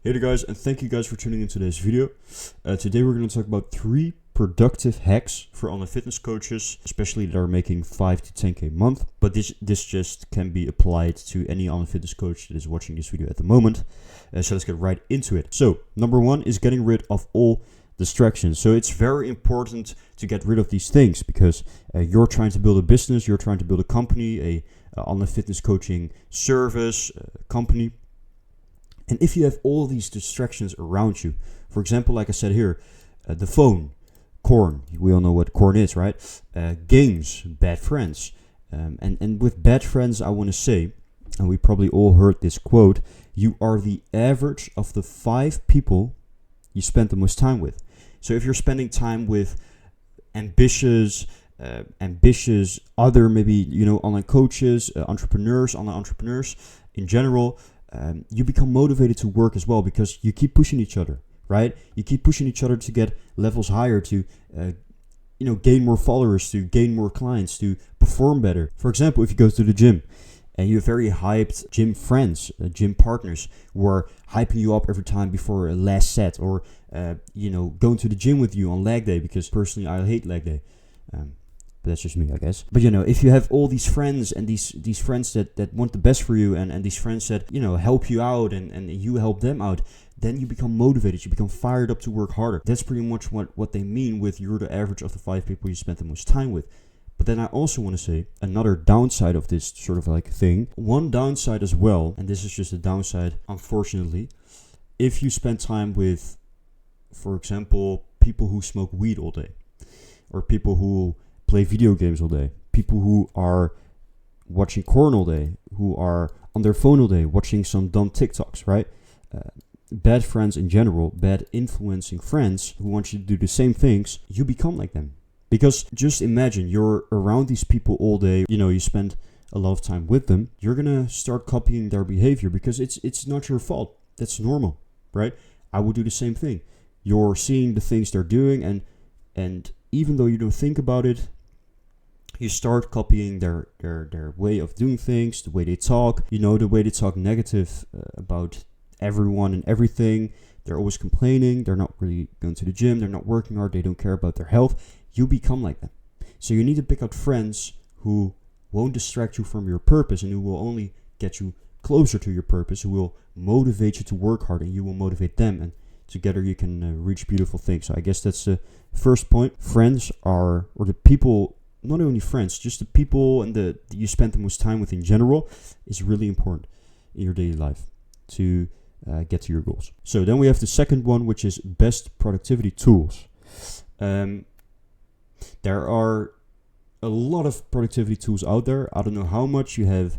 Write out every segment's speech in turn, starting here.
Hey there guys, and thank you guys for tuning into today's video. Today we're going to talk about 3 productive hacks for online fitness coaches, especially that are making 5 to 10k a month. But this just can be applied to any online fitness coach that is watching this video at the moment. So let's get right into it. So number 1 is getting rid of all distractions. So it's very important to get rid of these things because you're trying to build a business, you're trying to build a company, a online fitness coaching service, company. And if you have all these distractions around you, for example, like I said here, the phone, corn, we all know what corn is, right? Games, bad friends. And with bad friends, I want to say, and we probably all heard this quote, you are the average of the 5 people you spend the most time with. So if you're spending time with ambitious other maybe, online coaches, online entrepreneurs in general, you become motivated to work as well because you keep pushing each other, right? You keep pushing each other to get levels higher, to gain more followers, to gain more clients, to perform better. For example, if you go to the gym and you have very hyped gym friends, gym partners who are hyping you up every time before a last set, or going to the gym with you on leg day, because personally I hate leg day. But that's just me, I guess. But if you have all these friends and these friends that want the best for you, and these friends that help you out, and you help them out, then you become motivated, you become fired up to work harder. That's pretty much what they mean with you're the average of the 5 people you spend the most time with. But then I also want to say another downside of this sort of like thing. One downside as well, and this is just a downside, unfortunately, if you spend time with, for example, people who smoke weed all day, or people who play video games all day, people who are watching corn all day, who are on their phone all day, watching some dumb TikToks, right? Bad friends in general, bad influencing friends who want you to do the same things, you become like them. Because just imagine you're around these people all day, you spend a lot of time with them, you're gonna start copying their behavior because it's not your fault. That's normal, right? I would do the same thing. You're seeing the things they're doing, and even though you don't think about it, you start copying their way of doing things, the way they talk, the way they talk negative about everyone and everything. They're always complaining. They're not really going to the gym. They're not working hard. They don't care about their health. You become like them. So you need to pick out friends who won't distract you from your purpose and who will only get you closer to your purpose, who will motivate you to work hard, and you will motivate them. And together you can reach beautiful things. So I guess that's the first point. Friends or the people, not only friends, just the people and that you spend the most time with in general, is really important in your daily life to get to your goals. So then we have the second one, which is best productivity tools. There are a lot of productivity tools out there. I don't know how much you have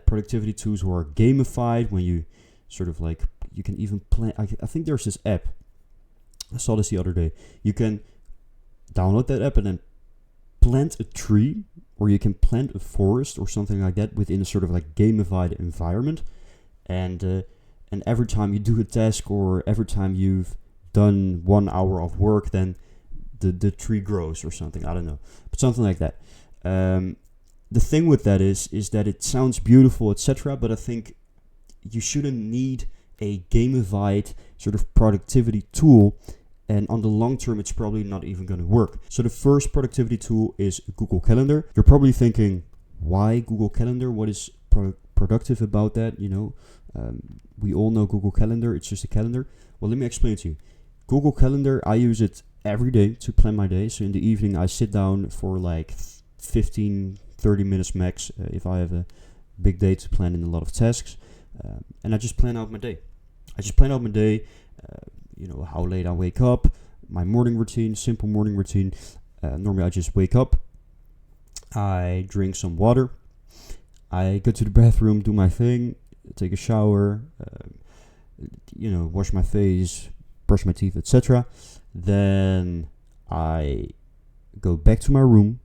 productivity tools who are gamified, when you sort of like, you can even plan. I think there's this app. I saw this the other day. You can download that app and then plant a tree, or you can plant a forest or something like that within a sort of like gamified environment. And every time you do a task, or every time you've done 1 hour of work, then the tree grows or something. I don't know, but something like that. The thing with that is that it sounds beautiful, etc. But I think you shouldn't need a gamified sort of productivity tool, and on the long term it's probably not even going to work. So the first productivity tool is Google Calendar. You're probably thinking, why Google Calendar? What is productive about that? We all know Google Calendar, it's just a calendar. Well, let me explain to you. Google Calendar, I use it every day to plan my day. So in the evening I sit down for like 15-30 minutes max, if I have a big day to plan in a lot of tasks, and I just plan out my day. How late I wake up, my morning routine, simple morning routine. Normally I just wake up, I drink some water, I go to the bathroom, do my thing, take a shower, wash my face, brush my teeth, etc. Then I go back to my room,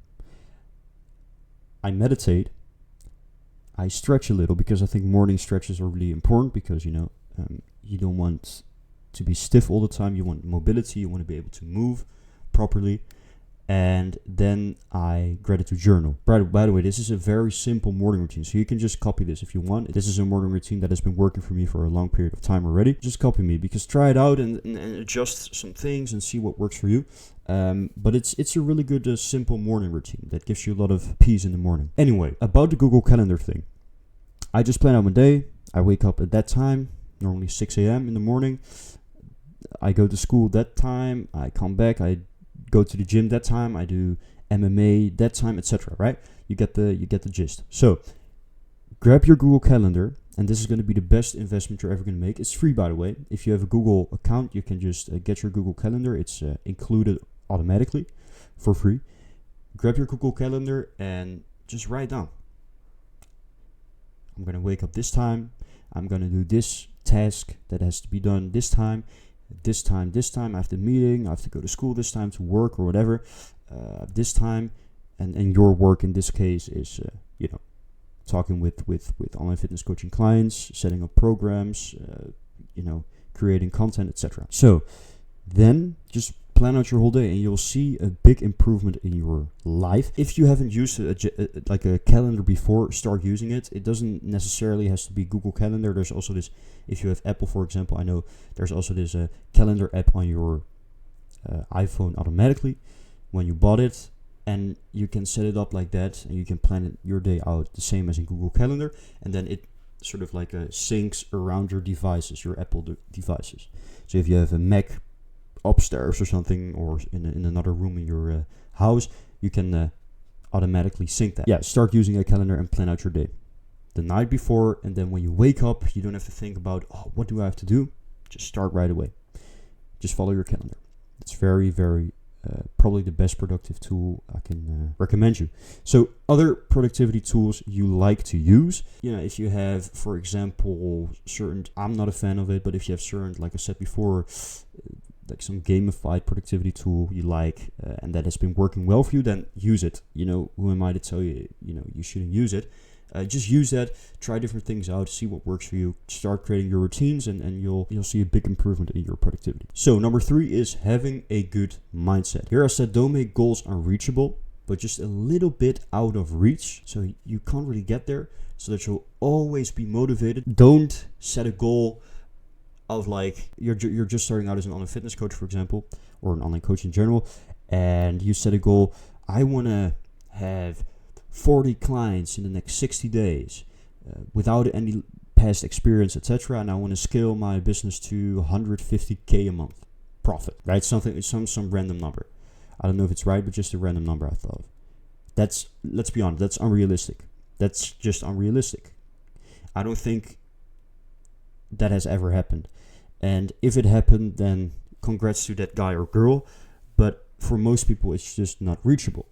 I meditate, I stretch a little, because I think morning stretches are really important, because you don't want to be stiff all the time. You want mobility, you want to be able to move properly. and then I gratitude journal. By the way, this is a very simple morning routine, so you can just copy this if you want. This is a morning routine that has been working for me for a long period of time already. Just copy me, because try it out and adjust some things and see what works for you. But it's a really good simple morning routine that gives you a lot of peace in the morning. Anyway, about the Google Calendar thing. I just plan out my day. I wake up at that time, normally 6 a.m. in the morning. I go to school that time. I come back. I go to the gym that time. I do MMA that time, etc. Right? You get the gist. So grab your Google Calendar, and this is going to be the best investment you're ever going to make. It's free, by the way. If you have a Google account, you can just get your Google Calendar. It's included automatically for free. Grab your Google Calendar and just write down. I'm going to wake up this time. I'm going to do this task that has to be done this time. This time, I have the meeting, I have to go to school this time, to work or whatever, this time, and your work in this case is, talking with online fitness coaching clients, setting up programs, creating content, etc. So then just plan out your whole day, and you'll see a big improvement in your life. If you haven't used a calendar before, start using it. It doesn't necessarily has to be Google Calendar. There's also this, if you have Apple, for example, I know there's also this calendar app on your iPhone automatically when you bought it, and you can set it up like that, and you can plan your day out the same as in Google Calendar, and then it sort of like syncs around your devices, your Apple devices. So if you have a Mac upstairs or something, or in another room in your house, you can automatically sync that. Yeah, start using a calendar and plan out your day the night before, and then when you wake up, you don't have to think about, what do I have to do? Just start right away. Just follow your calendar. It's very, very probably the best productive tool I can recommend you. So other productivity tools you like to use, if you have, for example, certain, I'm not a fan of it, but if you have certain, like I said before, like some gamified productivity tool you like, and that has been working well for you, then use it. Who am I to tell you, you shouldn't use it? Just use that, try different things out, see what works for you, start creating your routines, and you'll see a big improvement in your productivity. So number 3 is having a good mindset. Here I said, don't make goals unreachable, but just a little bit out of reach, so you can't really get there, so that you'll always be motivated. Don't set a goal of like, you're just starting out as an online fitness coach, for example, or an online coach in general, and you set a goal, I want to have 40 clients in the next 60 days without any past experience, etc., and I want to scale my business to 150k a month profit, right? Something, some random number. I don't know if it's right, but just a random number I thought of. That's, let's be honest, that's unrealistic. That's just unrealistic. I don't think that has ever happened. And if it happened, then congrats to that guy or girl. But for most people, it's just not reachable.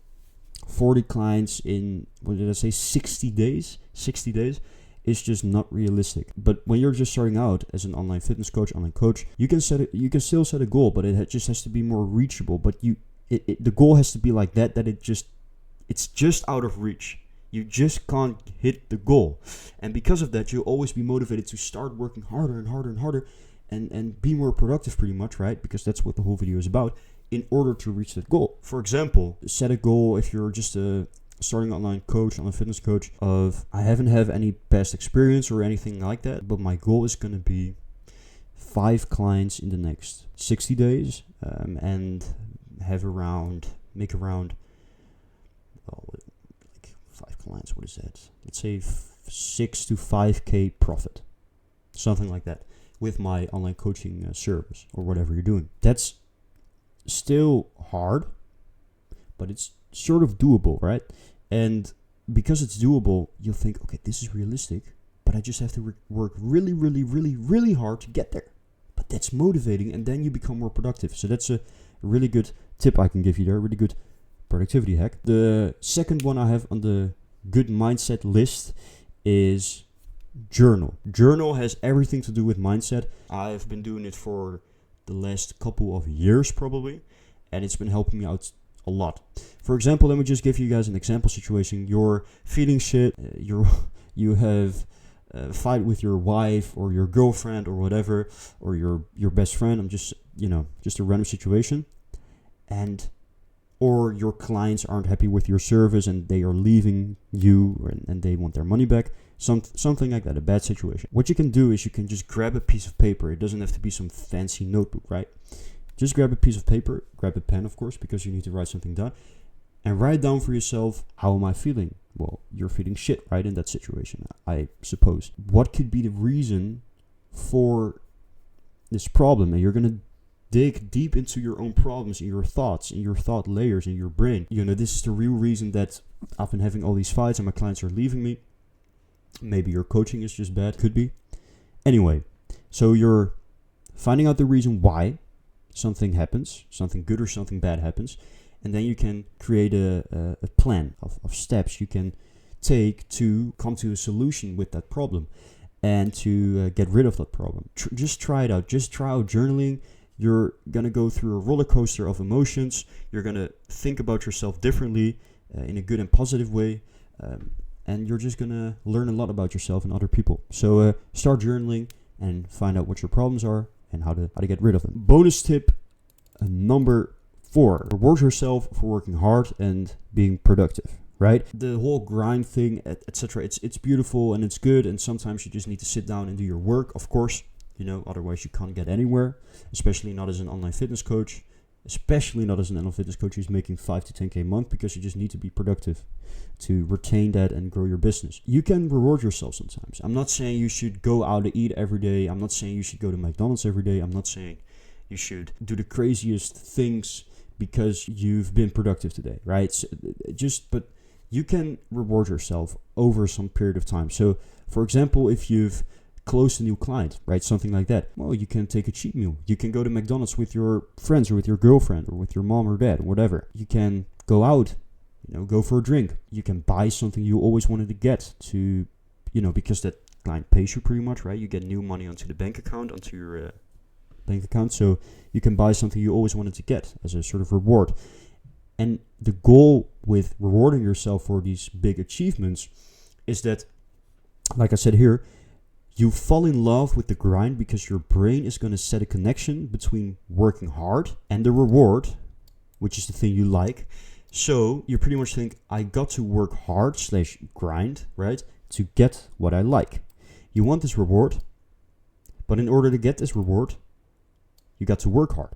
40 clients in, 60 days? 60 days is just not realistic. But when you're just starting out as an online fitness coach, online coach, you can still set a goal, but it just has to be more reachable. But the goal has to be like that it's just out of reach. You just can't hit the goal. And because of that, you'll always be motivated to start working harder and harder and harder and be more productive, pretty much, right? Because that's what the whole video is about, in order to reach that goal. For example, set a goal if you're just a starting online coach, online fitness coach, of I haven't had any past experience or anything like that, but my goal is going to be 5 clients in the next 60 days, and make around 5 clients, what is that? Let's say 6 to 5k profit, something like that, with my online coaching service or whatever you're doing. That's still hard, but it's sort of doable, right? And because it's doable, you'll think, okay, this is realistic, but I just have to work really, really, really, really hard to get there. But that's motivating, and then you become more productive. So that's a really good tip I can give you there, a really good productivity hack. The second one I have on the good mindset list is journal. Journal has everything to do with mindset. I've been doing it for the last couple of years probably, and it's been helping me out a lot. For example, let me just give you guys an example situation. You're feeling shit, you have a fight with your wife or your girlfriend or whatever, or your best friend. I'm just a random situation, and or your clients aren't happy with your service and they are leaving you and they want their money back. Something like that, a bad situation. What you can do is you can just grab a piece of paper. It doesn't have to be some fancy notebook, right? Just grab a piece of paper, grab a pen, of course, because you need to write something down, and write down for yourself, how am I feeling? Well, you're feeling shit, right, in that situation, I suppose. What could be the reason for this problem? And you're going to dig deep into your own problems, in your thoughts, in your thought layers, in your brain. This is the real reason that I've been having all these fights and my clients are leaving me. Maybe your coaching is just bad. Could be. Anyway, so you're finding out the reason why something happens, something good or something bad happens. And then you can create a plan of steps you can take to come to a solution with that problem and to get rid of that problem. Just try it out. Just try out journaling. You're going to go through a roller coaster of emotions. You're going to think about yourself differently in a good and positive way. And you're just going to learn a lot about yourself and other people. So start journaling and find out what your problems are and how to get rid of them. Bonus tip number 4. Reward yourself for working hard and being productive, right? The whole grind thing, etc. It's beautiful and it's good. And sometimes you just need to sit down and do your work, of course. Otherwise you can't get anywhere, especially not as an online fitness coach, who's making 5 to 10K a month, because you just need to be productive to retain that and grow your business. You can reward yourself sometimes. I'm not saying you should go out to eat every day. I'm not saying you should go to McDonald's every day. I'm not saying you should do the craziest things because you've been productive today, right? But you can reward yourself over some period of time. So, for example, if you've closed a new client, right? Something like that. Well, you can take a cheat meal. You can go to McDonald's with your friends or with your girlfriend or with your mom or dad, whatever. You can go out, go for a drink. You can buy something you always wanted to get to, because that client pays you pretty much, right? You get new money onto the bank account, onto your bank account. So you can buy something you always wanted to get as a sort of reward. And the goal with rewarding yourself for these big achievements is that, like I said here, you fall in love with the grind because your brain is going to set a connection between working hard and the reward, which is the thing you like. So you pretty much think, I got to work hard / grind, right, to get what I like. You want this reward, but in order to get this reward, you got to work hard.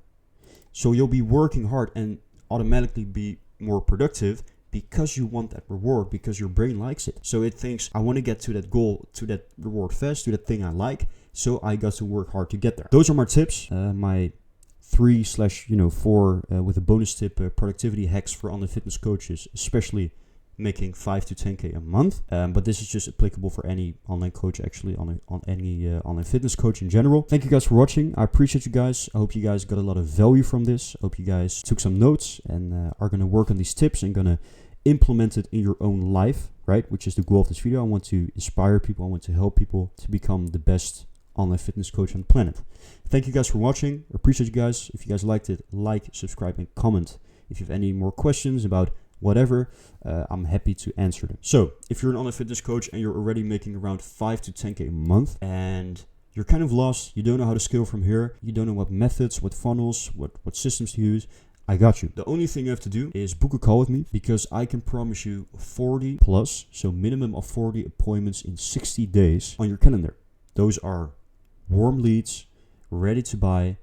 So you'll be working hard and automatically be more productive because you want that reward, because your brain likes it. So it thinks, I want to get to that goal, to that reward fast, to that thing I like. So I got to work hard to get there. Those are my tips. My 3/4 with a bonus tip, productivity hacks for online fitness coaches, especially making 5 to 10K a month. But this is just applicable for any online coach, actually, on any online fitness coach in general. Thank you guys for watching. I appreciate you guys. I hope you guys got a lot of value from this. I hope you guys took some notes and are going to work on these tips and going to implement it in your own life, right? Which is the goal of this video. I want to inspire people. I want to help people to become the best online fitness coach on the planet. Thank you guys for watching. I appreciate you guys. If you guys liked it, like, subscribe, and comment. If you have any more questions about whatever, I'm happy to answer them. So if you're an online fitness coach and you're already making around 5 to 10K a month and you're kind of lost, you don't know how to scale from here, you don't know what methods, what funnels, what systems to use, I got you. The only thing you have to do is book a call with me, because I can promise you 40 plus, so minimum of 40 appointments in 60 days on your calendar. Those are warm leads, ready to buy,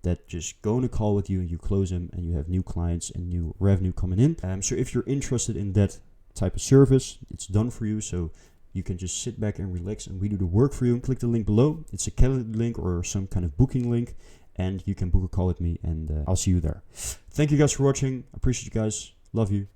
that just go on a call with you and you close them and you have new clients and new revenue coming in. So if you're interested in that type of service, it's done for you. So you can just sit back and relax and we do the work for you. Click the link below. It's a calendar link or some kind of booking link, and you can book a call with me, and I'll see you there. Thank you guys for watching. I appreciate you guys. Love you.